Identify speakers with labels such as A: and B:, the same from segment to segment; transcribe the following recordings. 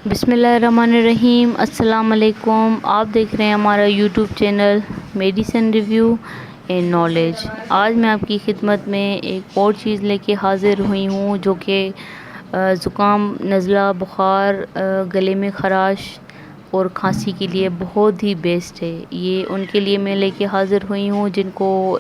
A: بسم اللہ الرحمن الرحیم۔ السلام علیکم، آپ دیکھ رہے ہیں ہمارا YouTube channel medicine review and knowledge. آج میں آپ کی خدمت میں ایک اور چیز لے کے حاضر ہوئی ہوں جو کہ زکام، نزلہ، بخار، گلے میں خراش اور کھانسی کے لیے بہت ہی بیسٹ ہے۔ یہ ان کے لیے میں لے کے حاضر ہوئی ہوں جن کو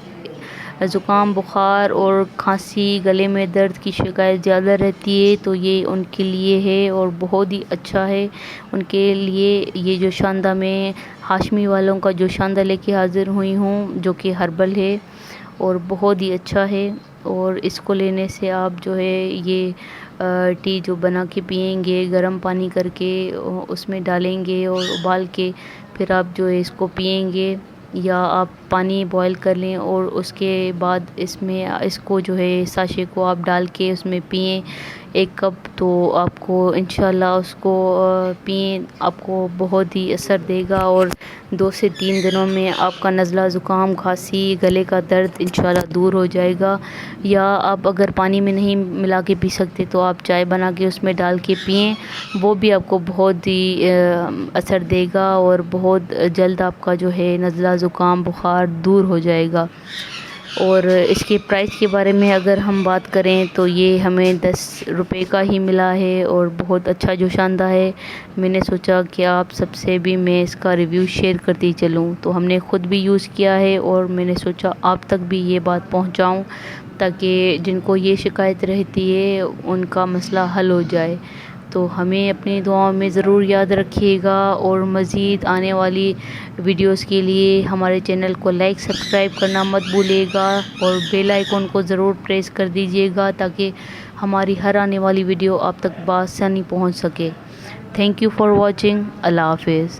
A: زکام، بخار اور کھانسی، گلے میں درد کی شکایت زیادہ رہتی ہے، تو یہ ان کے لیے ہے اور بہت ہی اچھا ہے ان کے لیے۔ یہ جو شاندہ میں ہاشمی والوں کا جو شاندہ لے کے حاضر ہوئی ہوں جو کہ ہربل ہے اور بہت ہی اچھا ہے، اور اس کو لینے سے آپ جو ہے یہ ٹی جو بنا کے پئیں گے، گرم پانی کر کے اس میں ڈالیں گے اور ابال کے پھر آپ جو ہے اس کو پئیں گے، یا آپ پانی بوائل کر لیں اور اس کے بعد اس کو جو ہے ساشے کو آپ ڈال کے اس میں پئیں 1 کپ، تو آپ کو انشاءاللہ اس کو پئیں، آپ کو بہت ہی اثر دے گا اور 2 سے 3 دنوں میں آپ کا نزلہ، زکام، کھانسی، گلے کا درد انشاءاللہ دور ہو جائے گا۔ یا آپ اگر پانی میں نہیں ملا کے پی سکتے تو آپ چائے بنا کے اس میں ڈال کے پئیں، وہ بھی آپ کو بہت ہی اثر دے گا اور بہت جلد آپ کا جو ہے نزلہ، زکام، بخار دور ہو جائے گا۔ اور اس کے پرائس کے بارے میں اگر ہم بات کریں تو یہ ہمیں 10 روپے کا ہی ملا ہے اور بہت اچھا جو شاندہ ہے۔ میں نے سوچا کہ آپ سب سے بھی میں اس کا ریویو شیئر کرتی چلوں، تو ہم نے خود بھی یوز کیا ہے اور میں نے سوچا آپ تک بھی یہ بات پہنچاؤں تاکہ جن کو یہ شکایت رہتی ہے ان کا مسئلہ حل ہو جائے۔ تو ہمیں اپنی دعاؤں میں ضرور یاد رکھیے گا، اور مزید آنے والی ویڈیوز کے لیے ہمارے چینل کو لائک، سبسکرائب کرنا مت بھولیے گا اور بیل آئیکن کو ضرور پریس کر دیجیے گا تاکہ ہماری ہر آنے والی ویڈیو آپ تک بآسانی پہنچ سکے۔ Thank you for watching. اللہ حافظ۔